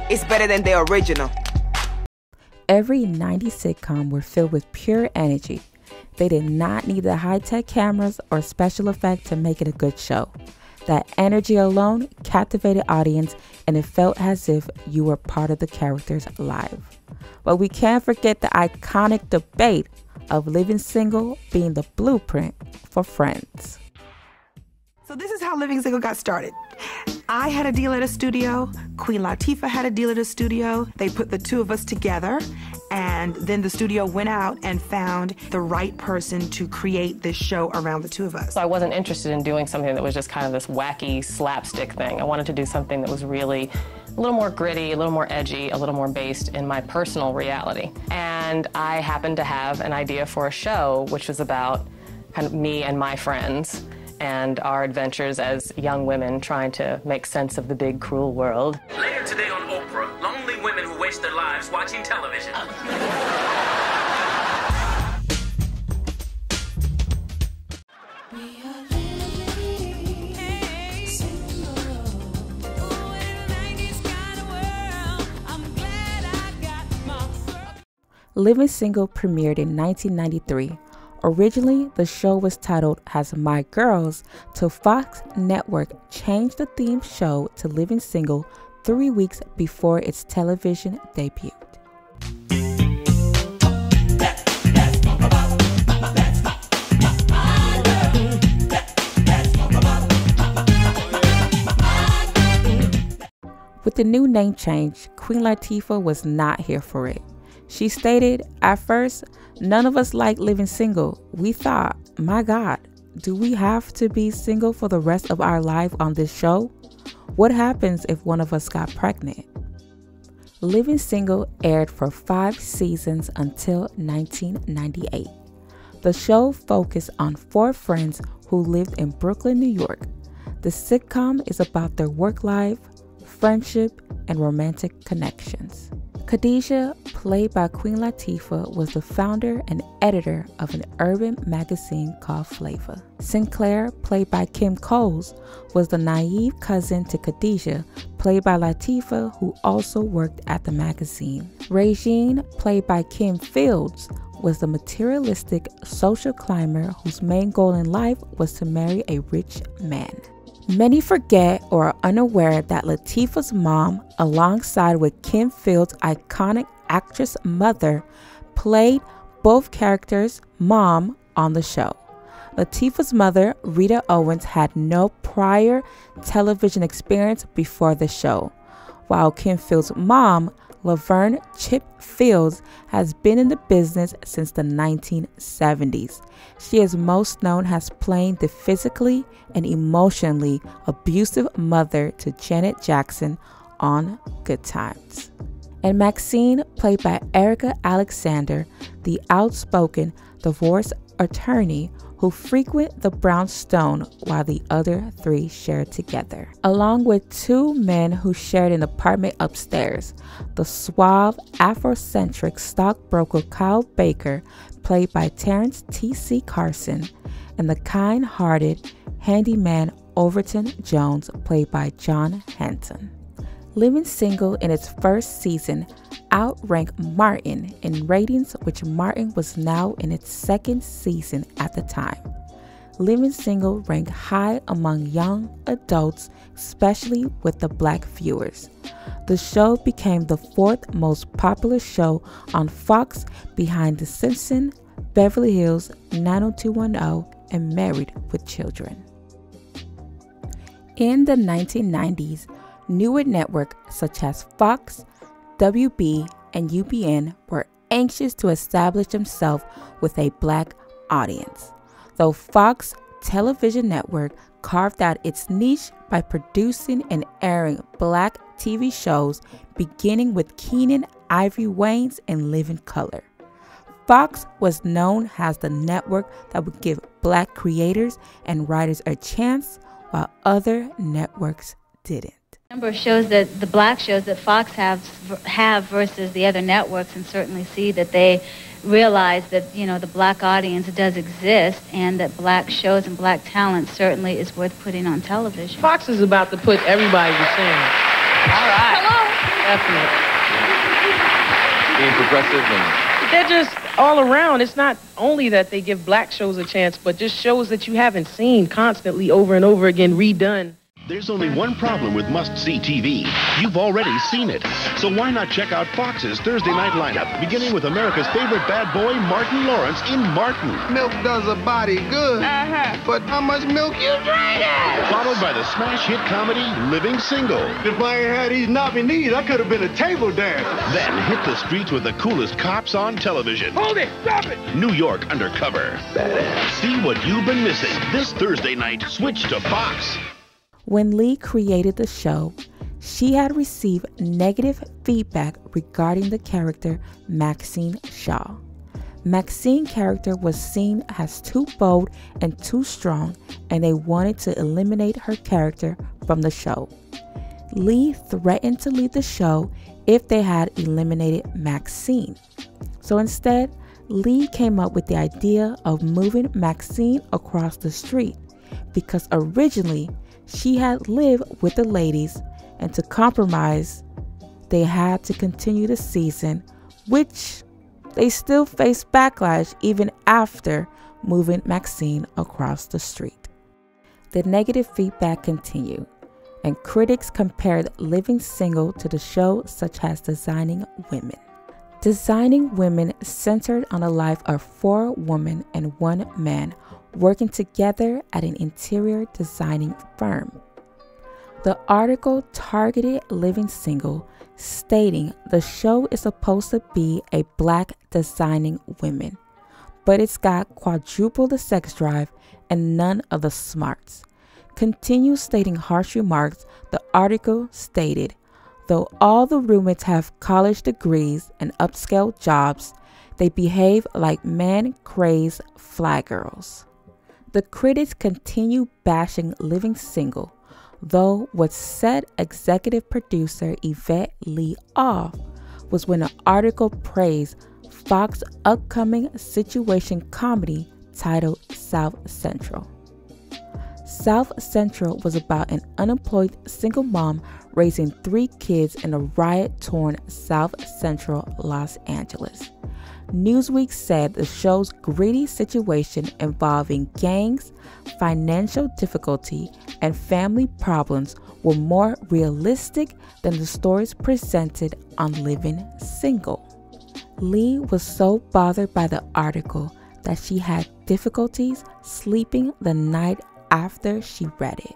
it's better than the original. Every 90s sitcom were filled with pure energy. They did not need the high-tech cameras or special effects to make it a good show. That energy alone captivated audience, and it felt as if you were part of the characters live. But we can't forget the iconic debate of Living Single being the blueprint for Friends. So this is how Living Single got started. I had a deal at a studio. Queen Latifah had a deal at a studio. They put the two of us together, and then the studio went out and found the right person to create this show around the two of us. So I wasn't interested in doing something that was just kind of this wacky slapstick thing. I wanted to do something that was really a little more gritty, a little more edgy, a little more based in my personal reality. And I happened to have an idea for a show which was about kind of me and my friends and our adventures as young women trying to make sense of the big, cruel world. Later today on Oprah, lonely women who waste their lives watching television. Living Single premiered in 1993. Originally, the show was titled as My Girls, till Fox Network changed the theme show to Living Single 3 weeks before its television debut. With the new name change, Queen Latifah was not here for it. She stated, "At first, none of us liked Living Single. We thought, my God, do we have to be single for the rest of our life on this show? What happens if one of us got pregnant?" Living Single aired for 5 seasons until 1998. The show focused on 4 friends who lived in Brooklyn, New York. The sitcom is about their work life, friendship, and romantic connections. Khadijah, played by Queen Latifah, was the founder and editor of an urban magazine called Flavor. Sinclair, played by Kim Coles, was the naive cousin to Khadijah, played by Latifah, who also worked at the magazine. Regine, played by Kim Fields, was the materialistic social climber whose main goal in life was to marry a rich man. Many forget or are unaware that Latifah's mom, alongside with Kim Fields' iconic actress mother, played both characters' mom on the show. Latifah's mother, Rita Owens, had no prior television experience before the show, while Kim Fields' mom, Laverne Chip Fields, has been in the business since the 1970s. She is most known as playing the physically and emotionally abusive mother to Janet Jackson on Good Times. And Maxine, played by Erica Alexander, the outspoken divorce attorney who frequent the brownstone while the other 3 shared together, along with 2 men who shared an apartment upstairs. The suave, Afrocentric stockbroker Kyle Baker, played by Terrence T.C. Carson, and the kind-hearted handyman Overton Jones, played by John Hanson. Living Single in its first season outranked Martin in ratings, which Martin was now in its 2nd season at the time. Living Single ranked high among young adults, especially with the Black viewers. The show became the 4th most popular show on Fox behind The Simpsons, Beverly Hills 90210, and Married with Children. In the 1990s, newer networks such as Fox, WB, and UPN were anxious to establish themselves with a Black audience. Though Fox Television Network carved out its niche by producing and airing Black TV shows, beginning with Keenen Ivory Wayans and Living Color. Fox was known as the network that would give Black creators and writers a chance, while other networks didn't. Number of shows that the Black shows that Fox have versus the other networks, and certainly see that they realize that, you know, the Black audience does exist, and that Black shows and Black talent certainly is worth putting on television. Fox is about to put everybody to shame. All right. Hello. Definitely. Being progressive and... They're just all around. It's not only that they give black shows a chance, but just shows that you haven't seen constantly over and over again redone. There's only one problem with must-see TV. You've already seen it. So why not check out Fox's Thursday night lineup, beginning with America's favorite bad boy, Martin Lawrence, in Martin. Milk does a body good, but how much milk you drinking? Followed by the smash hit comedy, Living Single. If I ain't had these knobby knees, I could have been a table dancer. Then hit the streets with the coolest cops on television. Hold it! Stop it! New York Undercover. Badass. See what you've been missing this Thursday night. Switch to Fox. When Lee created the show, she had received negative feedback regarding the character Maxine Shaw. Maxine's character was seen as too bold and too strong, and they wanted to eliminate her character from the show. Lee threatened to leave the show if they had eliminated Maxine. So instead, Lee came up with the idea of moving Maxine across the street because originally she had lived with the ladies, and to compromise, they had to continue the season, which they still faced backlash even after moving Maxine across the street. The negative feedback continued, and critics compared Living Single to the show such as Designing Women. Designing Women centered on the life of 4 women and 1 man working together at an interior designing firm. The article targeted Living Single, stating the show is supposed to be a black designing women, but it's got quadruple the sex drive and none of the smarts. Continue stating harsh remarks, the article stated, though all the roommates have college degrees and upscale jobs, they behave like man-crazed fly girls. The critics continue bashing Living Single, though what set executive producer Yvette Lee off was when an article praised Fox's upcoming situation comedy titled South Central. South Central was about an unemployed single mom raising 3 kids in a riot-torn South Central Los Angeles. Newsweek said the show's gritty situation involving gangs, financial difficulty, and family problems were more realistic than the stories presented on Living Single. Lee was so bothered by the article that she had difficulties sleeping the night after she read it.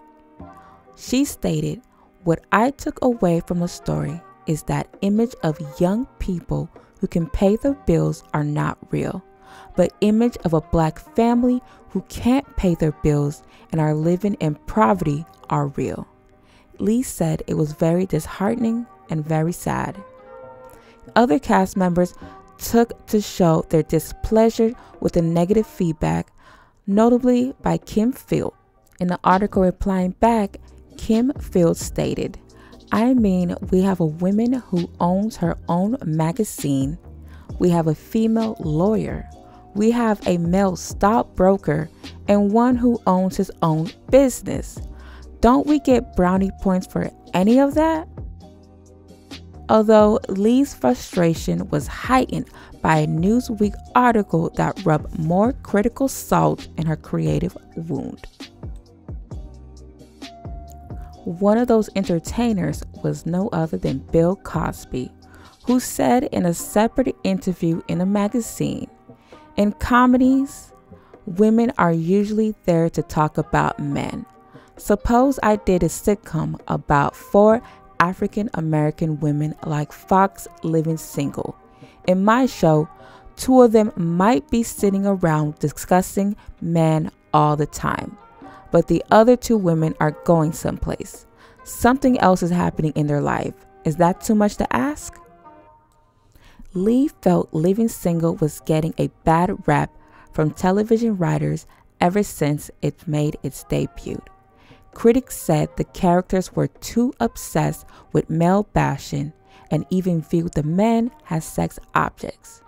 She stated, "What I took away from the story is that image of young people who can pay their bills are not real, but image of a black family who can't pay their bills and are living in poverty are real." Lee said it was very disheartening and very sad. Other cast members took to show their displeasure with the negative feedback, notably by Kim Field. In the article replying back, Kim Field stated, "I mean, we have a woman who owns her own magazine. We have a female lawyer. We have a male stockbroker and one who owns his own business. Don't we get brownie points for any of that?" Although Lee's frustration was heightened by a Newsweek article that rubbed more critical salt in her creative wound. One of those entertainers was no other than Bill Cosby, who said in a separate interview in a magazine, "In comedies, women are usually there to talk about men. Suppose I did a sitcom about 4 African American women like Fox Living Single. In my show, 2 of them might be sitting around discussing men all the time, but the other 2 women are going someplace. Something else is happening in their life. Is that too much to ask?" Lee felt Living Single was getting a bad rap from television writers ever since it made its debut. Critics said the characters were too obsessed with male bashing and even viewed the men as sex objects.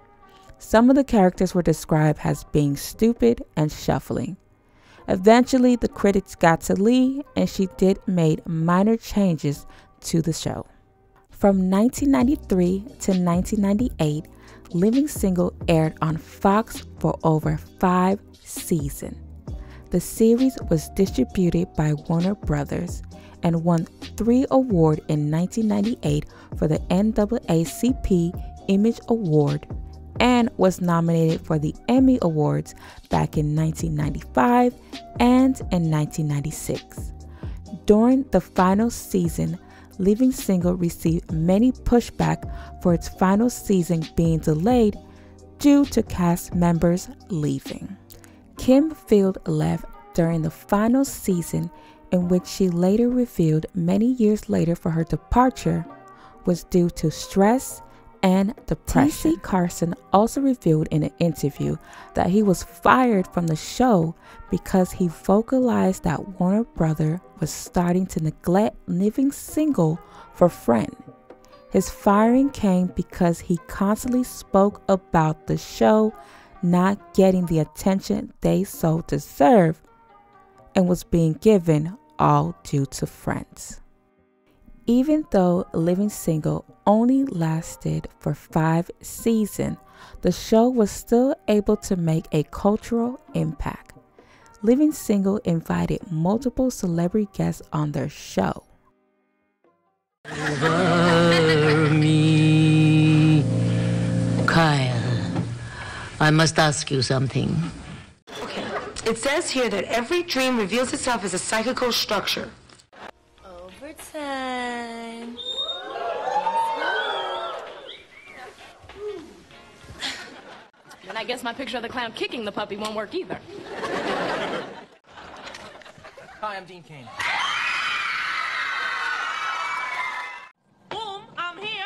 Some of the characters were described as being stupid and shuffling. Eventually, the critics got to Lee and she did make minor changes to the show. From 1993 to 1998, Living Single aired on Fox for over 5 seasons. The series was distributed by Warner Brothers and won 3 awards in 1998 for the NAACP Image Award and was nominated for the Emmy Awards back in 1995 and in 1996. During the final season, Living Single received many pushback for its final season being delayed due to cast members leaving. Kim Field left during the final season, in which she later revealed many years later for her departure was due to stress and depression. T.C. Carson also revealed in an interview that he was fired from the show because he vocalized that Warner Brothers was starting to neglect Living Single for Friend. His firing came because he constantly spoke about the show not getting the attention they so deserve and was being given all due to Friends. Even though Living Single only lasted for 5 seasons, the show was still able to make a cultural impact. Living Single invited multiple celebrity guests on their show. Over me, Kyle, I must ask you something. Okay, it says here that every dream reveals itself as a psychical structure. Overtime. And I guess my picture of the clown kicking the puppy won't work either. Hi, I'm Dean Cain. Boom, I'm here.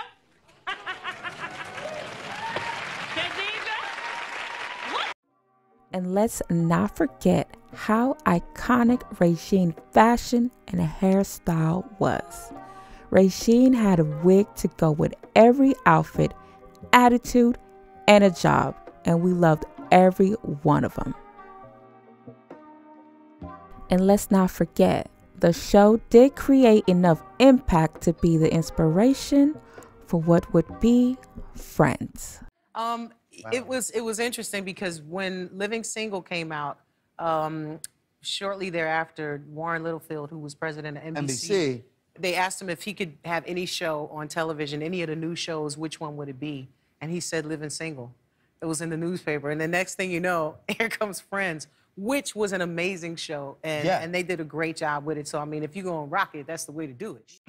And let's not forget how iconic Regine fashion and hairstyle was. Regine had a wig to go with every outfit, attitude, and a job, and we loved every one of them. And let's not forget, the show did create enough impact to be the inspiration for what would be Friends. It was interesting because when Living Single came out, shortly thereafter, Warren Littlefield, who was president of NBC, they asked him if he could have any show on television, any of the new shows, which one would it be? And he said Living Single. It was in the newspaper. And the next thing you know, here comes Friends, which was an amazing show. And they did a great job with it. So, I mean, if you're going to rock it, that's the way to do it.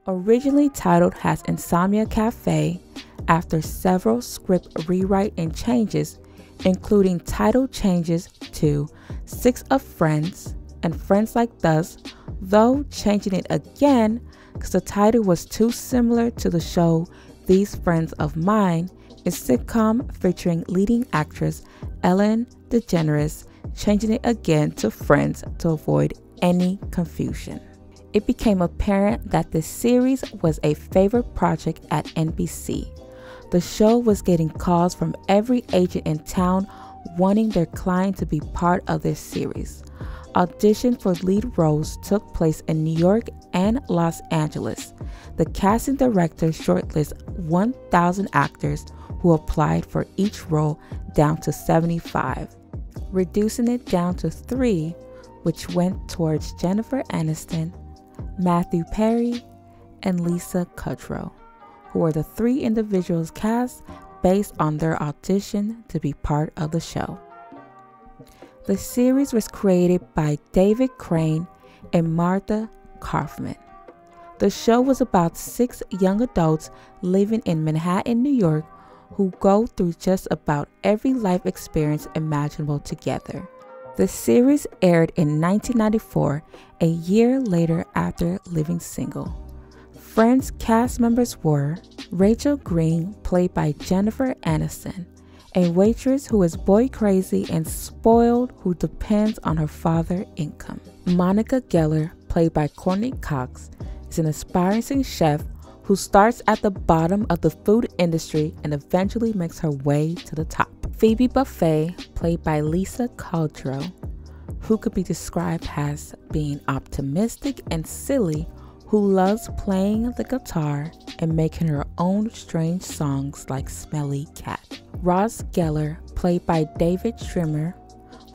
Originally titled as Insomnia Cafe, after several script rewrite and changes, including title changes to Six of Friends and Friends Like Us, though changing it again because the title was too similar to the show These Friends of Mine, a sitcom featuring leading actress Ellen DeGeneres, changing it again to Friends to avoid any confusion. It became apparent that the series was a favorite project at NBC. The show was getting calls from every agent in town wanting their client to be part of this series. Auditions for lead roles took place in New York and Los Angeles. The casting director shortlisted 1,000 actors who applied for each role down to 75, reducing it down to 3, which went towards Jennifer Aniston, Matthew Perry, and Lisa Kudrow, who were the 3 individuals cast based on their audition to be part of the show. The series was created by David Crane and Martha Kaufman. The show was about 6 young adults living in Manhattan, New York, who go through just about every life experience imaginable together. The series aired in 1994, a year later after Living Single. Friends cast members were Rachel Green, played by Jennifer Aniston, a waitress who is boy crazy and spoiled who depends on her father's income. Monica Geller, played by Courtney Cox, is an aspiring chef who starts at the bottom of the food industry and eventually makes her way to the top. Phoebe Buffay, played by Lisa Kudrow, who could be described as being optimistic and silly, who loves playing the guitar and making her own strange songs like Smelly Cat. Ross Geller, played by David Schwimmer,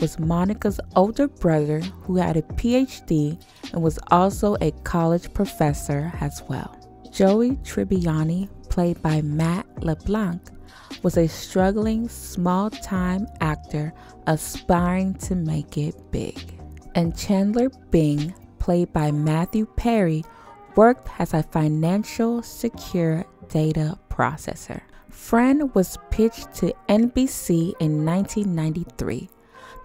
was Monica's older brother who had a PhD and was also a college professor as well. Joey Tribbiani, played by Matt LeBlanc, was a struggling small-time actor aspiring to make it big. And Chandler Bing, played by Matthew Perry, worked as a financial secure data processor. Friend was pitched to NBC in 1993.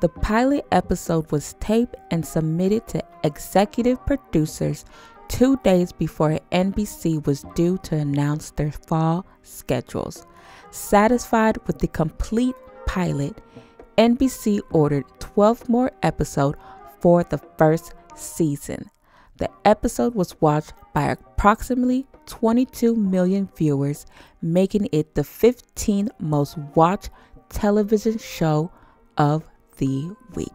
The pilot episode was taped and submitted to executive producers 2 days before NBC was due to announce their fall schedules. Satisfied with the complete pilot, NBC ordered 12 more episodes for the first season. The episode was watched by approximately 22 million viewers, making it the 15th most watched television show of the week.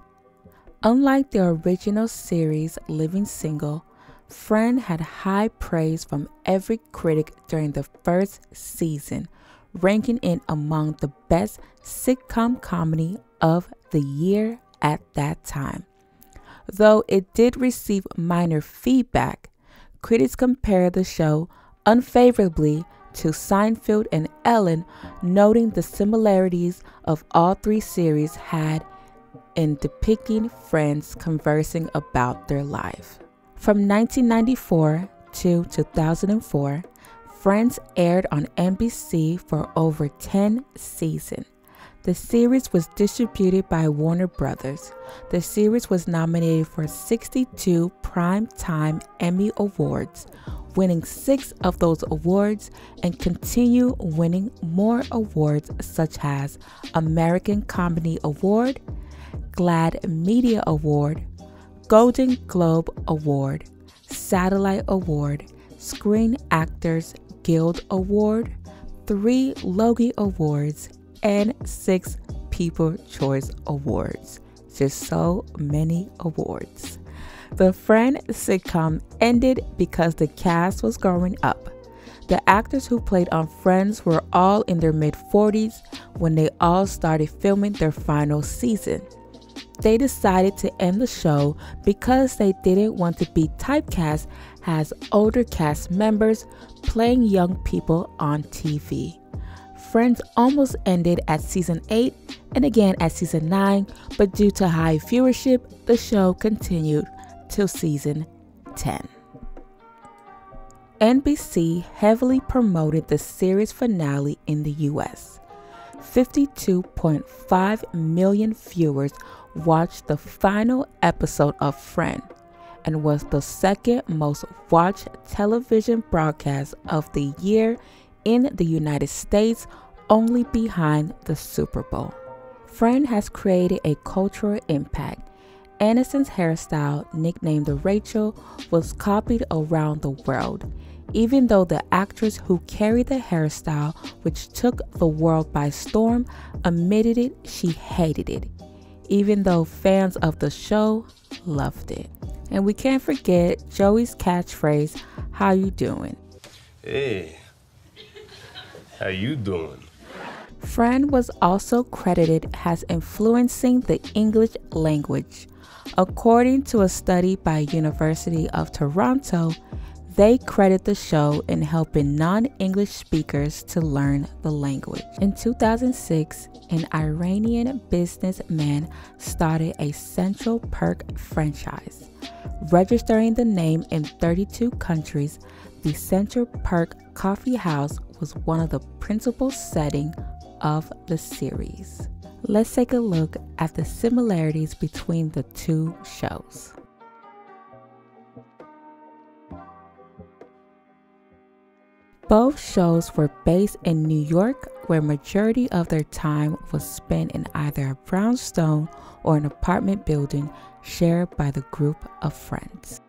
Unlike the original series Living Single, Friend had high praise from every critic during the first season, ranking it among the best sitcom comedy of the year at that time. Though it did receive minor feedback, critics compared the show unfavorably to Seinfeld and Ellen, noting the similarities of all three series had in depicting friends conversing about their life. From 1994 to 2004, Friends aired on NBC for over 10 seasons. The series was distributed by Warner Brothers. The series was nominated for 62 Primetime Emmy Awards, winning 6 of those awards and continue winning more awards such as American Comedy Award, GLAAD Media Award, Golden Globe Award, Satellite Award, Screen Actors Guild Award, 3 Logie Awards, and 6 People's Choice Awards. Just so many awards. The Friend sitcom ended because the cast was growing up. The actors who played on Friends were all in their mid-40s when they all started filming their final season. They decided to end the show because they didn't want to be typecast as older cast members playing young people on TV. Friends almost ended at season 8 and again at season 9, but due to high viewership, the show continued till season 10. NBC heavily promoted the series finale in the US. 52.5 million viewers watched the final episode of Friend and was the second most watched television broadcast of the year in the United States, only behind the Super Bowl. Friend has created a cultural impact. Aniston's hairstyle, nicknamed the Rachel, was copied around the world, even though the actress who carried the hairstyle, which took the world by storm, admitted it, she hated it, even though fans of the show loved it. And we can't forget Joey's catchphrase, "How you doing?" Hey, how you doing? Friend was also credited as influencing the English language. According to a study by University of Toronto, they credit the show in helping non-English speakers to learn the language. In 2006, an Iranian businessman started a Central Perk franchise. Registering the name in 32 countries, the Central Perk Coffee House was one of the principal settings of the series. Let's take a look at the similarities between the two shows. Both shows were based in New York, where majority of their time was spent in either a brownstone or an apartment building shared by the group of friends.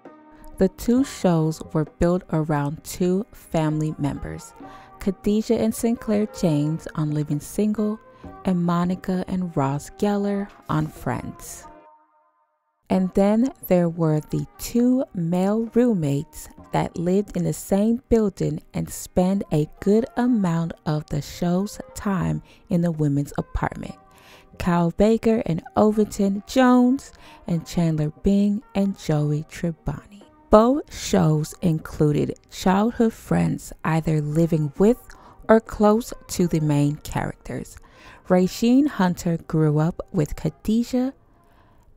The two shows were built around 2 family members, Khadijah and Sinclair James on Living Single, and Monica and Ross Geller on Friends. And then there were the two male roommates that lived in the same building and spent a good amount of the show's time in the women's apartment. Kyle Baker and Overton Jones, and Chandler Bing and Joey Tribbiani. Both shows included childhood friends either living with or close to the main characters. Regine Hunter grew up with Khadijah,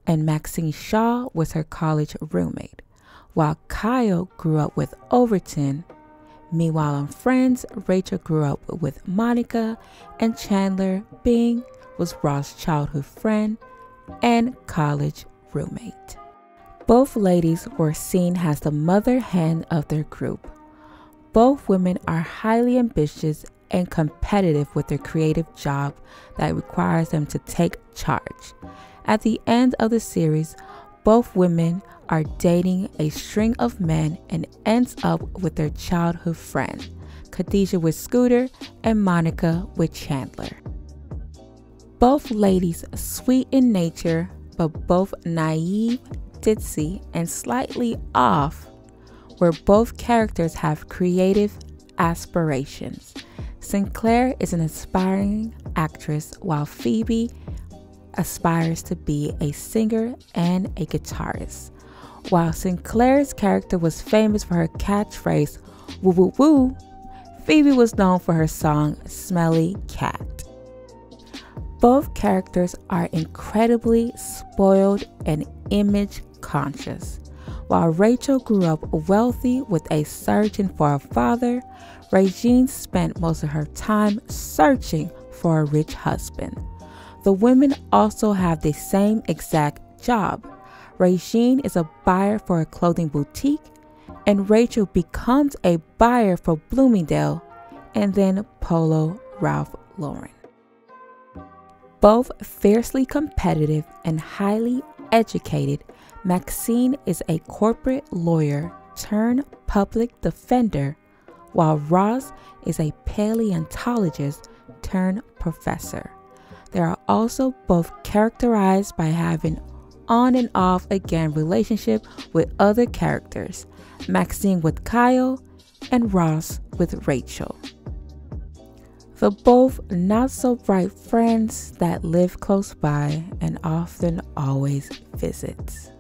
and Maxine Shaw was her college roommate, while Kyle grew up with Overton. Meanwhile, on Friends, Rachel grew up with Monica, and Chandler Bing was Ross' childhood friend and college roommate. Both ladies were seen as the mother hen of their group. Both women are highly ambitious and competitive with their creative job that requires them to take charge. At the end of the series, both women are dating a string of men and ends up with their childhood friend, Khadijah with Scooter and Monica with Chandler. Both ladies sweet in nature, but both naive, ditzy, and slightly off, where both characters have creative aspirations. Sinclair is an aspiring actress, while Phoebe aspires to be a singer and a guitarist. While Sinclair's character was famous for her catchphrase, woo woo woo, Phoebe was known for her song, Smelly Cat. Both characters are incredibly spoiled and image conscious. While Rachel grew up wealthy with a surgeon for a father, Regine spent most of her time searching for a rich husband. The women also have the same exact job. Regine is a buyer for a clothing boutique, and Rachel becomes a buyer for Bloomingdale and then Polo Ralph Lauren. Both fiercely competitive and highly educated, Maxine is a corporate lawyer turned public defender, while Ross is a paleontologist turned professor. They are also both characterized by having on and off again relationship with other characters, Maxine with Kyle and Ross with Rachel. The both not so bright friends that live close by and often always visit.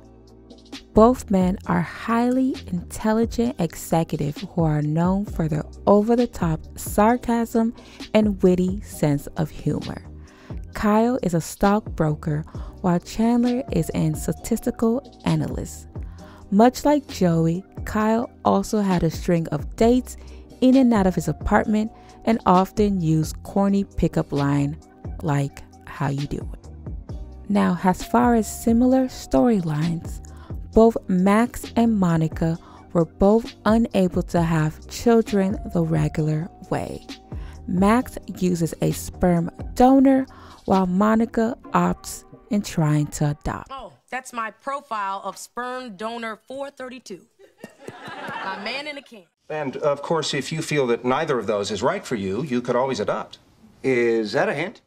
Both men are highly intelligent executives who are known for their over-the-top sarcasm and witty sense of humor. Kyle is a stockbroker, while Chandler is a statistical analyst. Much like Joey, Kyle also had a string of dates in and out of his apartment and often used corny pickup line like, "How you doing?" Now, as far as similar storylines, both Max and Monica were both unable to have children the regular way. Max uses a sperm donor, while Monica opts in trying to adopt. Oh, that's my profile of sperm donor 432. A man in a can. And, of course, if you feel that neither of those is right for you, you could always adopt. Is that a hint?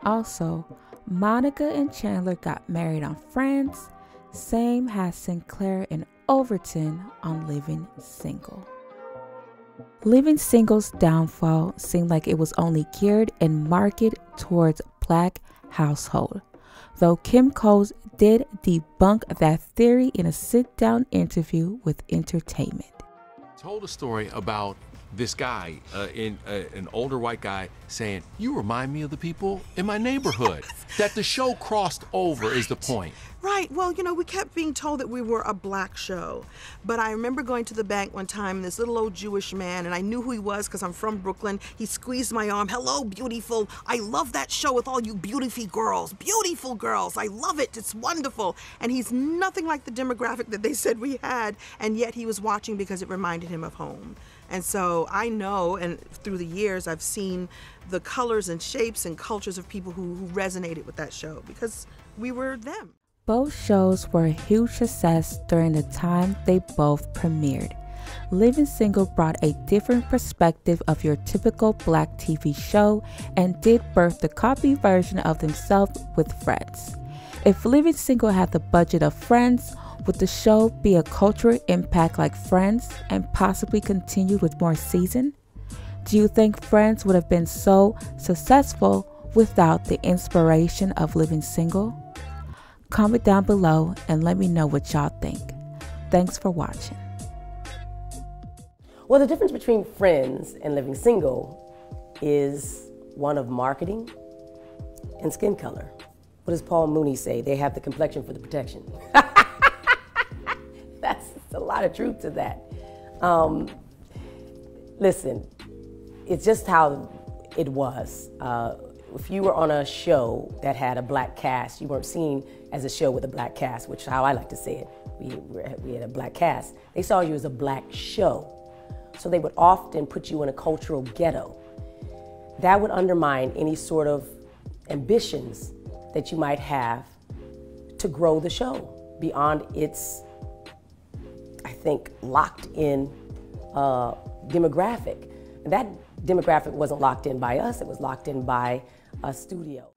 Also, Monica and Chandler got married on Friends, same as Sinclair and Overton on Living Single. Living Single's downfall seemed like it was only geared and marketed towards Black household, though Kim Coles did debunk that theory in a sit-down interview with Entertainment. Told a story about this guy, an older white guy, saying, "You remind me of the people in my neighborhood." That the show crossed over is the point. Right. Well, you know, we kept being told that we were a Black show. But I remember going to the bank one time, and this little old Jewish man, and I knew who he was because I'm from Brooklyn. He squeezed my arm. "Hello, beautiful. I love that show with all you beautiful girls. Beautiful girls. I love it. It's wonderful." And he's nothing like the demographic that they said we had, and yet he was watching because it reminded him of home. And so I know, and through the years, I've seen the colors and shapes and cultures of people who resonated with that show because we were them. Both shows were a huge success during the time they both premiered. Living Single brought a different perspective of your typical Black TV show and did birth the copy version of themselves with Friends. If Living Single had the budget of Friends, would the show be a cultural impact like Friends and possibly continue with more seasons? Do you think Friends would have been so successful without the inspiration of Living Single? Comment down below and let me know what y'all think. Thanks for watching. Well, the difference between Friends and Living Single is one of marketing and skin color. What does Paul Mooney say? They have the complexion for the protection. That's a lot of truth to that. Listen, it's just how it was. If you were on a show that had a black cast, you weren't seen as a show with a black cast, which is how I like to say it. We had a black cast. They saw you as a black show. So they would often put you in a cultural ghetto. That would undermine any sort of ambitions that you might have to grow the show beyond its, I think, locked in demographic. And that demographic wasn't locked in by us, it was locked in by a studio.